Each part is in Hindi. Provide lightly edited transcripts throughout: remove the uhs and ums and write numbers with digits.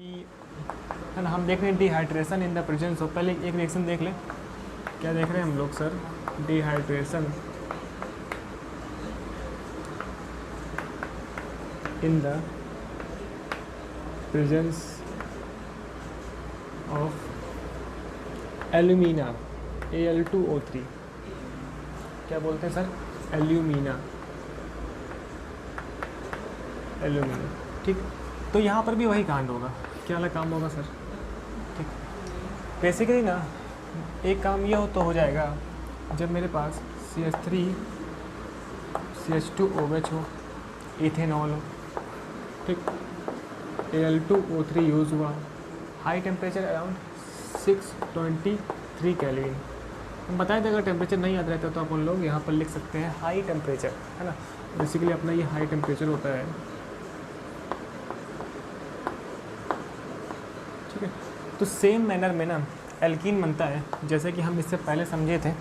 कि है ना, हम देख रहे हैं dehydration in the presence of, पहले एक रिएक्शन देख लें। क्या देख रहे हैं हम लोग sir? Dehydration in the presence of alumina Al2O3। क्या बोलते हैं सर? Alumina, alumina. ठीक, तो यहाँ पर भी वही कांड होगा। क्या वाला काम होगा सर? ठीक, बेसिकली ना एक काम ये हो तो हो जाएगा जब मेरे पास CH3 CH2OH हो, इथेनॉल हो, ठीक, Al2O3 यूज़ हुआ, हाई टेम्परेचर अराउंड 623 केल्विन। हम बताए थे अगर टेम्परेचर नहीं याद रहता तो अपन लोग यहाँ पर लिख सकते हैं हाई टेम्परेचर, है ना। बेसिकली अपना ये हाई टेम्परेचर होता है, ठीक है। तो सेम मैनर में ना एल्कीन बनता है, जैसे कि हम इससे पहले समझे थे।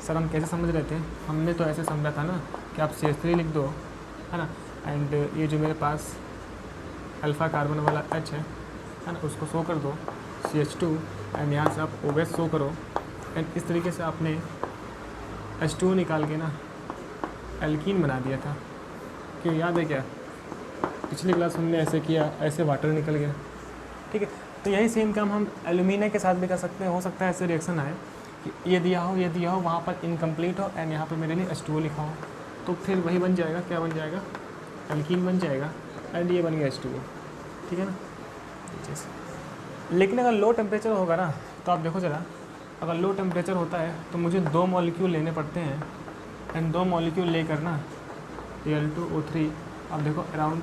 सर हम कैसे समझ रहे थे? हमने तो ऐसे समझा था ना कि आप CH3 लिख दो, है ना, एंड ये जो मेरे पास अल्फ़ा कार्बन वाला H है ना, उसको शो कर दो CH2, एंड यहाँ से आप OH शो करो, एंड इस तरीके से आपने H2O निकाल के ना एल्कीन बना दिया था। क्यों, याद है क्या? पिछली क्लास हमने ऐसे किया, ऐसे वाटर निकल गया, ठीक है। तो यही सेम काम हम एल्यूमिना के साथ भी कर सकते हैं। हो सकता है ऐसे रिएक्शन आए कि ये दिया हो, वहाँ पर इनकम्प्लीट हो, एंड यहाँ पर मेरे लिए H2O लिखा हो, तो फिर वही बन जाएगा। क्या बन जाएगा? एल्कीन बन जाएगा, एंड ये बन गया H2O, ठीक है ना। लेकिन अगर लो टेम्परेचर होगा ना, तो आप देखो ज़रा, अगर लो टेम्परेचर होता है तो मुझे 2 मॉलिक्यूल लेने पड़ते हैं, एंड 2 मॉलिक्यूल लेकर ना Al2O3 आप देखो अराउंड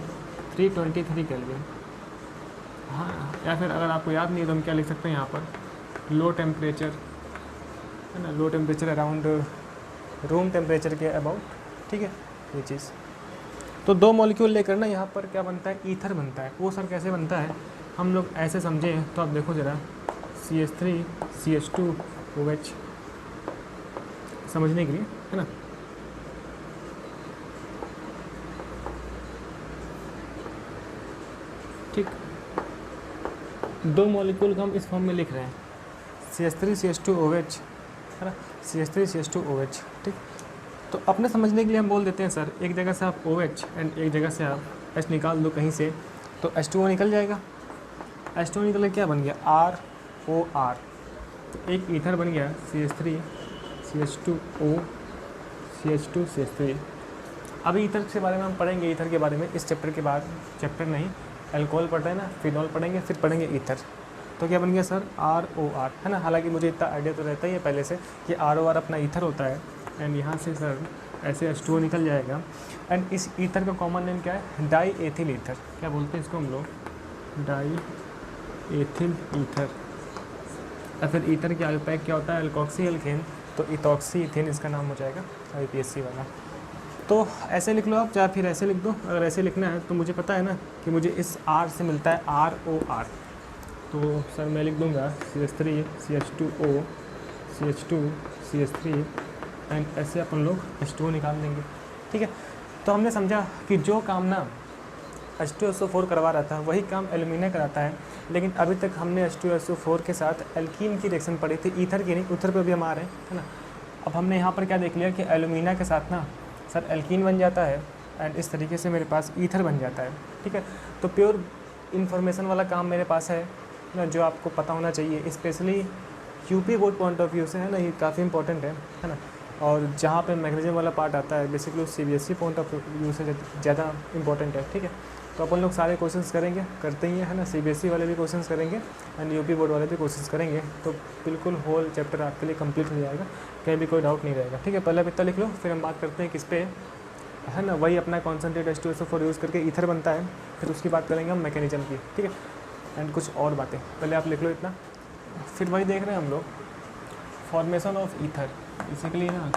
323 केल्विन। हाँ, या फिर अगर आपको याद नहीं है तो हम क्या लिख सकते हैं यहाँ पर? लो टेम्परेचर, है ना, low temperature around room temperature के अबाउट, ठीक है, ये चीज़। तो 2 मॉलिक्यूल लेकर ना यहाँ पर क्या बनता है? ईथर बनता है। वो सर कैसे बनता है? हम लोग ऐसे समझें तो आप देखो ज़रा, CH3 CH2OH समझने के लिए, है ना। ठीक, 2 मॉलिक्यूल को हम इस फॉर्म में लिख रहे हैं, CH3 CH2OH, है ना, CH3 CH2OH, ठीक। तो अपने समझने के लिए हम बोल देते हैं सर, एक जगह से आप OH एंड एक जगह से आप H निकाल दो कहीं से, तो H2O निकल जाएगा। H2O निकल के क्या बन गया? ROR। तो एक ईथर बन गया CH3 CH2O CH2 CH3। अभी ईथर के बारे में हम पढ़ेंगे, ईथर के बारे में इस चैप्टर के बाद। चैप्टर नहीं, अल्कोहल पढ़ रहे हैं ना, फिनॉल पढ़ेंगे, फिर पढ़ेंगे ईथर। तो क्या बन गया सर? ROR, है ना। हालांकि मुझे इतना आइडिया तो रहता ही है पहले से कि ROR अपना ईथर होता है, एंड यहाँ से सर ऐसे H2O निकल जाएगा, एंड इस ईथर का कॉमन नेम क्या है? Die ethyl ether. क्या बोलते हैं इसको हम लोग? Die ethyl ether. या फिर ईथर के अल्पैक क्या होता है? अल्कोक्सी एल्केन, तो इथॉक्सी इथेन इसका नाम हो जाएगा, IPSC वाला। तो ऐसे लिख लो आप, चाहे फिर ऐसे लिख दो। अगर ऐसे लिखना है तो मुझे पता है ना कि मुझे इस R से मिलता है ROR, तो सर मैं लिख दूंगा CH3 CH2O CH2 CH3, and ऐसे अपन लोग H2O निकाल देंगे, ठीक है। तो हमने समझा कि जो काम ना H2SO4 करवा रहा था वही काम एल्यूमिना कराता है, लेकिन अभी तक हमने H2SO4 के साथ एल्कीन की रिएक्शन पढ़ी थी, ईथर की नहीं। ईथर पे भी हम आ रहे हैं, है ना। अब हमने यहाँ पर क्या देख लिया कि एल्यूमिना के साथ ना सर एल्कीन बन जाता है, एंड इस तरीके से मेरे पास ईथर बन जाता है, ठीक है। तो प्योर इन्फॉर्मेशन वाला काम मेरे पास है ना, जो आपको पता होना चाहिए, specially UP board point of view से, है ना। ये काफ़ी इंपॉर्टेंट है ना। और जहाँ पे मैग्नीशियम वाला पार्ट आता है basically CBSE point of view से ज़्यादा इंपॉर्टेंट है, ठीक है। तो अपन लोग सारे क्वेश्चंस करेंगे, करते ही है ना। CBSE वाले भी क्वेश्चंस करेंगे, एंड यूपी बोर्ड वाले भी क्वेश्चंस करेंगे, तो बिल्कुल होल चैप्टर आपके लिए कंप्लीट हो जाएगा, कहीं भी कोई डाउट नहीं रहेगा, ठीक है। पहले इतना लिख लो, फिर हम बात करते हैं किस पे, है ना। वही अपना कॉन्सेंट्रेट H2SO4 यूज़ करके ईथर बनता है, फिर उसकी बात करेंगे हम मैकेनिज्म की, ठीक है, एंड कुछ और बातें। पहले आप लिख लो इतना, फिर वही देख रहे हैं हम लोग, फॉर्मेशन ऑफ ईथर। बेसिकली ना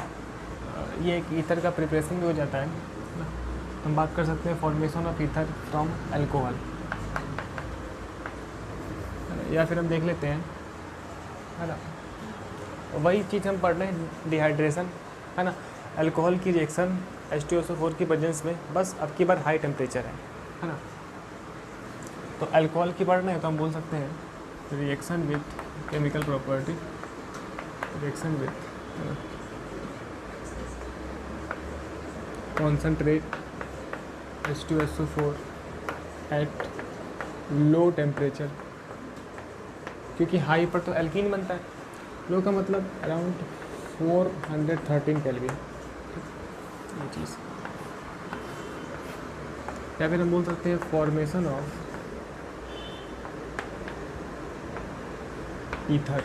ये एक ईथर का प्रिपरेशन भी हो जाता है ना। हम बात कर सकते हैं formation of ether from alcohol, या फिर हम देख लेते हैं, है ना, वही चीज़ हम पढ़ रहे हैं, डिहाइड्रेशन, है ना। अल्कोहल की रिएक्शन H2SO4 की प्रेजेंस में, बस अब की बार हाई टेम्परेचर है ना। तो अल्कोहल की पढ़ना है तो हम बोल सकते हैं reaction with chemical property, reaction with concentrate H2SO4 at low temperature, क्योंकि हाई पर तो एल्कीन बनता है, लो का मतलब अराउंड 413 केल्विन, ये चीज़। या फिर हम बोल सकते हैं फॉर्मेशन ऑफ ईथर,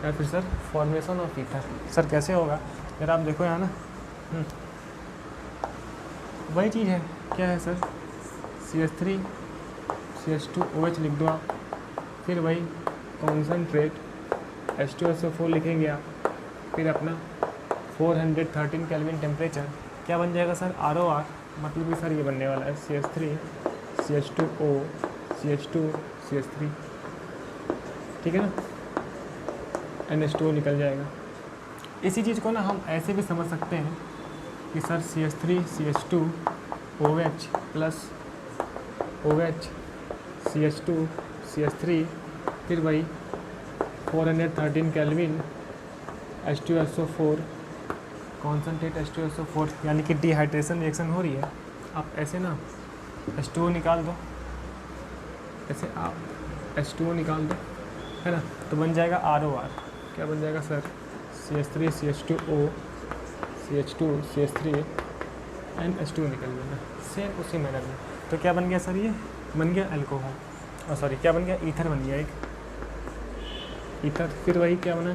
या फिर sir formation of ether. Sir कैसे होगा, फिर आप देखो यहाँ ना, वही चीज़ है, क्या है सर, CH3 CH2OH लिख दो आप, फिर वही कॉन्सनट्रेट H2SO4 लिखेंगे आप, फिर अपना 413 केल्विन टेम्परेचर, क्या बन जाएगा सर, ROR, मतलब कि सर ये बनने वाला है CH3 CH2O CH2 CH3, ठीक है ना, NH2O निकल जाएगा। इसी चीज़ को ना हम ऐसे भी समझ सकते हैं कि sir CH3 CH2OH plus OH CH2 CH3, फिर वही 413 केल्विन H2SO4 कॉन्सनट्रेट H2SO4, यानी कि डिहाइड्रेशन रिएक्शन हो रही है। आप ऐसे ना H2O निकाल दो, ऐसे आप H2O निकाल दो, है ना, तो बन जाएगा ROR, क्या बन जाएगा sir, CH3 CH2O CH2 CH3 and H2O निकल गया, सेम उसी मैनर में। तो क्या बन गया सर, ये बन गया अल्कोहल, और सॉरी क्या बन गया, ईथर बन गया एक ईथर, फिर वही क्या बना,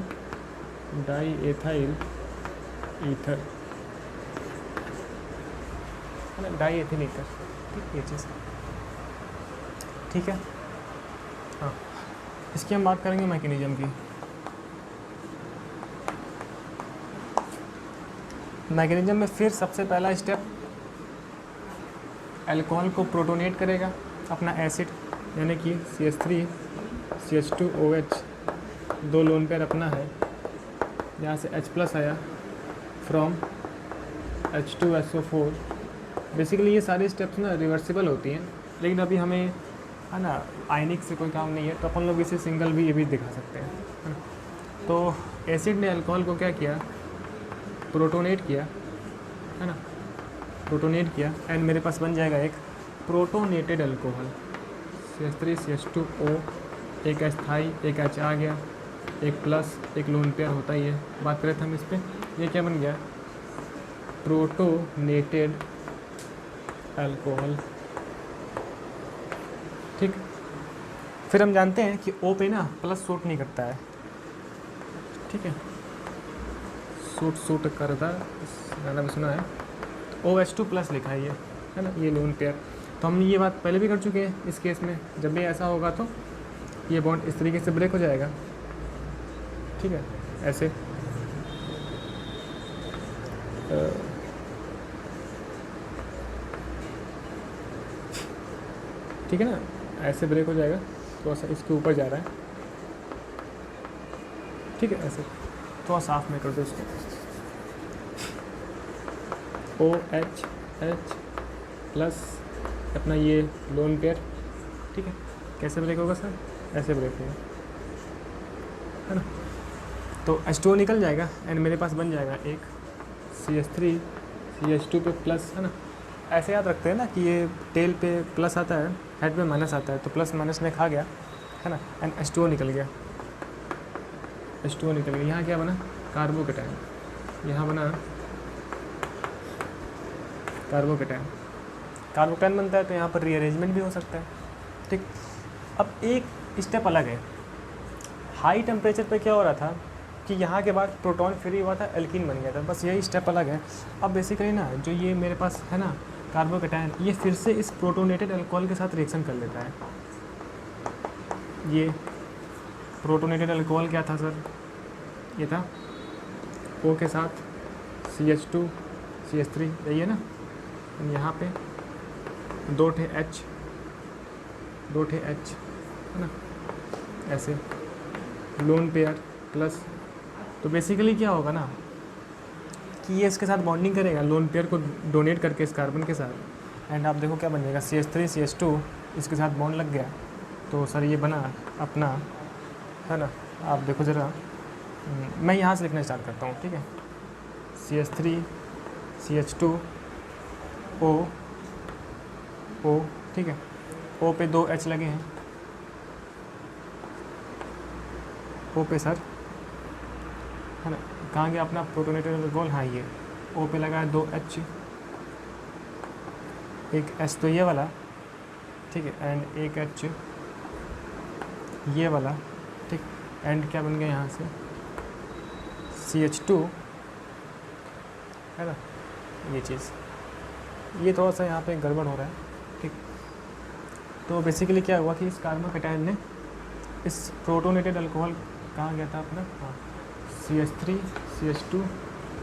डाई एथाइल ईथर, है ना, डाई एथिल ईथर, ठीक, ये चीज़ ठीक है। हाँ, इसकी हम बात करेंगे मैकेनिज्म की। मैकेनिज्म में फिर सबसे पहला स्टेप, अल्कोहल को प्रोटोनेट करेगा अपना एसिड, यानी कि CH3 CH2OH, दो लोन पेयर अपना है, यहाँ से H प्लस आया फ्रॉम H2SO4। बेसिकली ये सारी स्टेप्स ना रिवर्सिबल होती हैं, लेकिन अभी हमें, है ना, आयनिक से कोई काम नहीं है, तो अपन लोग इसे सिंगल भी ये भी दिखा सकते हैं, है ना। तो एसिड ने अल्कोहल को क्या किया, प्रोटोनेट किया, है ना, प्रोटोनेट किया, एंड मेरे पास बन जाएगा एक प्रोटोनेटेड अल्कोहल, CH3 CH2O, एक H था, एक H आ गया, एक प्लस, एक लोन पेयर होता ही है, बात करें थे हम इस पर, ये क्या बन गया, प्रोटोनेटेड अल्कोहल, ठीक। फिर हम जानते हैं कि O पे ना प्लस सूट नहीं करता है, ठीक है, सूट करता, गाना भी सुना है, तो OH2 प्लस लिखा है ये, है ना, ये लोन पेयर। तो हम ये बात पहले भी कर चुके हैं, इस केस में जब भी ऐसा होगा तो ये बॉन्ड इस तरीके से ब्रेक हो जाएगा, ठीक है, ऐसे ठीक है ना, ऐसे ब्रेक हो जाएगा, थोड़ा सा इसके ऊपर जा रहा है, ठीक है, ऐसे थोड़ा साफ में कर दो इसको, OH प्लस अपना ये लोन पेयर, ठीक है, कैसे ब्रेक होगा सर, ऐसे ब्रेक होगा, है ना। तो H2O निकल जाएगा एंड मेरे पास बन जाएगा एक CH3 CH2 पे प्लस, है ना। ऐसे याद रखते हैं ना कि ये टेल पे प्लस आता है, हेड पे माइनस आता है, तो प्लस माइनस में खा गया, है ना, एंड H2O निकल गया, H2O निकल गया। यहाँ क्या बना, कार्बोकेटाइन, यहाँ बना कार्बोकेटाइन, कार्बोकेटाइन बनता है तो यहाँ पर रीअरेंजमेंट भी हो सकता है, ठीक। अब एक स्टेप अलग है, हाई टेम्परेचर पे क्या हो रहा था कि यहाँ के बाद प्रोटॉन फ्री हुआ था, एल्कीन बन गया था, बस यही स्टेप अलग है। अब बेसिकली ना जो ये मेरे पास है ना कार्बोकेटाइन, ये फिर से इस प्रोटोनेटेड अल्कोहल के साथ रिएक्शन कर लेता है। ये प्रोटोनेटेड अल्कोहल क्या था सर, ये था O के साथ CH2 CH3, यही है ना, यहाँ पे दो ठे H है ना, ऐसे लोन पेयर प्लस। तो बेसिकली क्या होगा ना कि ये इसके साथ बॉन्डिंग करेगा, लोन पेयर को डोनेट करके इस कार्बन के साथ, एंड आप देखो क्या बन जाएगा, CH3CH2 इसके साथ बॉन्ड लग गया, तो सर ये बना अपना, है ना। आप देखो ज़रा, मैं यहाँ से लिखना स्टार्ट करता हूँ, ठीक है। CH3CH2 O, ठीक है। O पे 2 H लगे हैं, O पे सर, है ना, कहाँ गया अपना प्रोटोनेटेड अल्कोहल, हाँ ये O पे लगा है 2 H, एक H तो ये वाला, ठीक है, एंड एक H ये वाला, ठीक। एंड क्या बन गया यहाँ से CH2, है ना, ये चीज़, ये थोड़ा सा यहाँ पे गड़बड़ हो रहा है, ठीक। तो बेसिकली क्या हुआ कि इस कार्बोकैटायन ने इस प्रोटोनेटेड अल्कोहल कहाँ गया था अपना, हाँ CH3CH2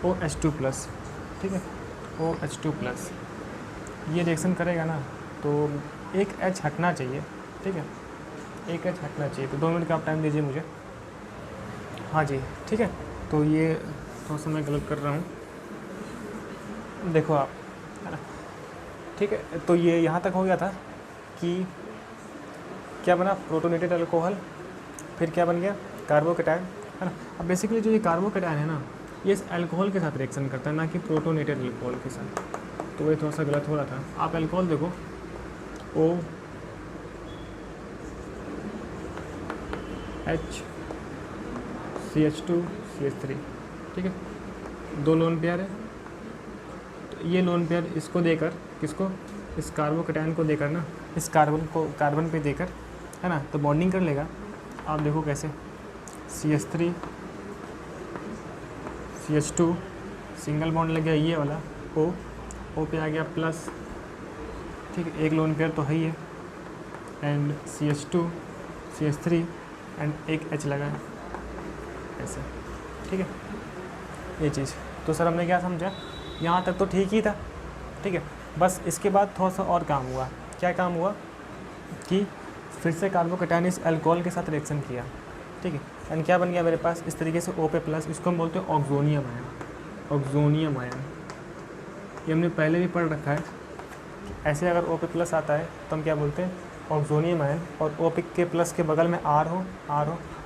OH2+, ठीक है, OH2+, ये रिएक्शन करेगा ना, तो एक H हटना चाहिए, ठीक है, एक H हटना चाहिए। तो 2 मिनट का आप टाइम दीजिए मुझे, हाँ जी, ठीक है। तो ये थोड़ा सा मैं गलत कर रहा हूँ, देखो आप, है ना, ठीक है। तो ये यहाँ तक हो गया था कि क्या बना, प्रोटोनेटेड अल्कोहल, फिर क्या बन गया, कार्बोकैटायन, है ना। अब बेसिकली जो ये कार्बोकैटायन है ना, ये इस अल्कोहल के साथ रिएक्शन करता है, ना कि प्रोटोनेटेड अल्कोहल के साथ। तो ये थोड़ा सा गलत हो रहा था। आप अल्कोहल देखो, O H CH2 CH3, ठीक है, 2 लोन पेयर है। तो ये लोन पेयर इसको देकर, किसको, इस कार्बोकैटायन को देकर ना, इस कार्बन पे देकर, है ना, तो बॉन्डिंग कर लेगा। आप देखो कैसे, CH3 CH2 सिंगल बॉन्ड लग गया ये वाला, O पे आ गया प्लस, ठीक है, एक लोन पेयर तो है ही है, एंड CH2 CH3 एंड एक H लगा है ऐसे, ठीक है, ये चीज़। तो सर हमने क्या समझा, यहाँ तक तो ठीक ही था, ठीक है। बस इसके बाद थोड़ा सा और काम हुआ। क्या काम हुआ कि फिर से कार्बोकैटायन इस अल्कोहल के साथ रिएक्शन किया, ठीक है, एंड क्या बन गया मेरे पास इस तरीके से O पे प्लस, इसको हम बोलते हैं ऑक्सोनियम आयन, ऑक्सोनियम आयन। ये हमने पहले भी पढ़ रखा है, ऐसे अगर O पे प्लस आता है तो हम क्या बोलते हैं, ऑक्सोनियम आयन। और O के प्लस के बगल में R हो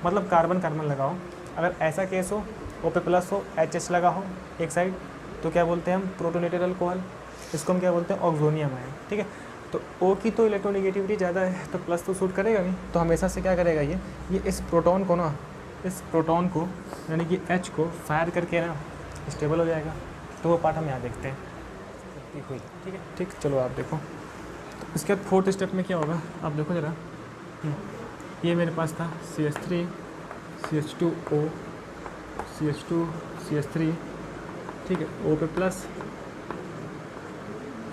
मतलब कार्बन कार्बन लगाओ। अगर ऐसा केस हो, O पे प्लस हो, HH लगा हो एक साइड, तो क्या बोलते हैं हम, प्रोटोनेटेड अल्कोहल, इसको हम क्या बोलते हैं, ऑक्सोनियम आयन, ठीक है। तो O की तो इलेक्ट्रोनेगेटिविटी ज़्यादा है, तो प्लस तो सूट करेगा नहीं, तो हमेशा से क्या करेगा ये इस प्रोटॉन को ना, इस प्रोटॉन को यानी कि H को फायर करके ना स्टेबल हो जाएगा। तो वो पार्ट हम यहाँ देखते हैं, ठीक है, ठीक। चलो आप देखो, तो इसके बाद 4th स्टेप में क्या होगा, आप देखो ज़रा, ये मेरे पास था CH3 CH2O CH2 CH3, ठीक है, O पे प्लस,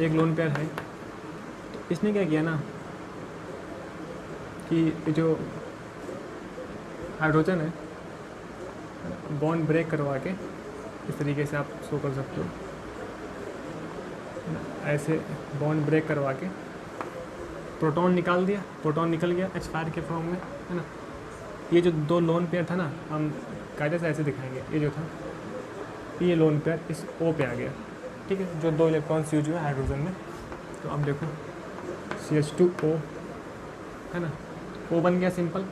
एक लोन पेयर है। तो इसने क्या किया ना कि जो हाइड्रोजन है, बॉन्ड ब्रेक करवा के, इस तरीके से आप शो कर सकते हो, ऐसे बॉन्ड ब्रेक करवा के प्रोटॉन निकाल दिया, प्रोटॉन निकल गया H फायर के फॉर्म में, है ना। ये जो 2 लोन पेयर था ना, हम कायदे से ऐसे दिखाएंगे, ये जो था, ये लोन पेयर इस O पे आ गया, ठीक है, जो 2 इलेक्ट्रॉन्स यूज हुए हाइड्रोजन में। तो अब देखो CH2O, है ना, O बन गया सिंपल,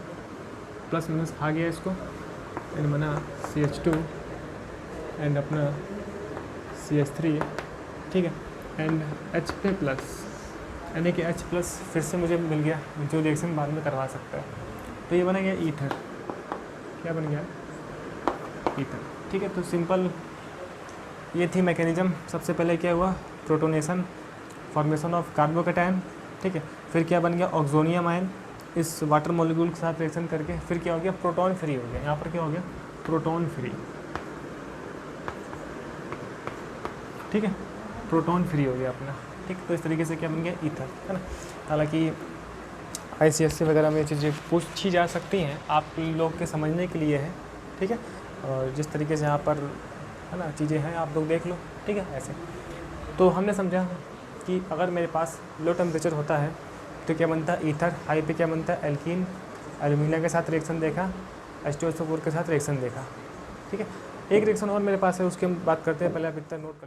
प्लस माइनस खा गया इसको, एंड बना CH2 एंड अपना CH3, ठीक है, एंड H पे प्लस, यानी कि H प्लस फिर से मुझे मिल गया, जो रिएक्शन बाद में करवा सकता है। तो ये बना गया ईथर, क्या बन गया, ईथर, ठीक है। तो सिंपल ये थी मैकेनिज्म। सबसे पहले क्या हुआ, प्रोटोनेशन, फॉर्मेशन ऑफ कार्बोकैटायन, ठीक है। फिर क्या बन गया, ऑक्सोनियम आयन, इस वाटर मॉलिक्यूल के साथ रिएक्शन करके फिर क्या हो गया, प्रोटॉन फ्री हो गया। यहाँ पर क्या हो गया, प्रोटॉन फ्री, ठीक है, प्रोटॉन फ्री हो गया अपना, ठीक। तो इस तरीके से क्या बन गया, ईथर, है ना। हालांकि ICSE वगैरह में ये चीज़ें पूछी जा सकती हैं, आप लोग के समझने के लिए है, ठीक है। और जिस तरीके से यहाँ पर, है ना, चीज़ें हैं आप लोग देख लो, ठीक है। ऐसे तो हमने समझा कि अगर मेरे पास लो टेम्परेचर होता है तो क्या बनता है, ईथर। हाई पे क्या बनता है, एल्कीन, एल्यूमिनियम के साथ रिएक्शन देखा, H2SO4 के साथ रिएक्शन देखा, ठीक है। एक रिएक्शन और मेरे पास है, उसकी हम बात करते हैं, पहले आप इतना नोट कर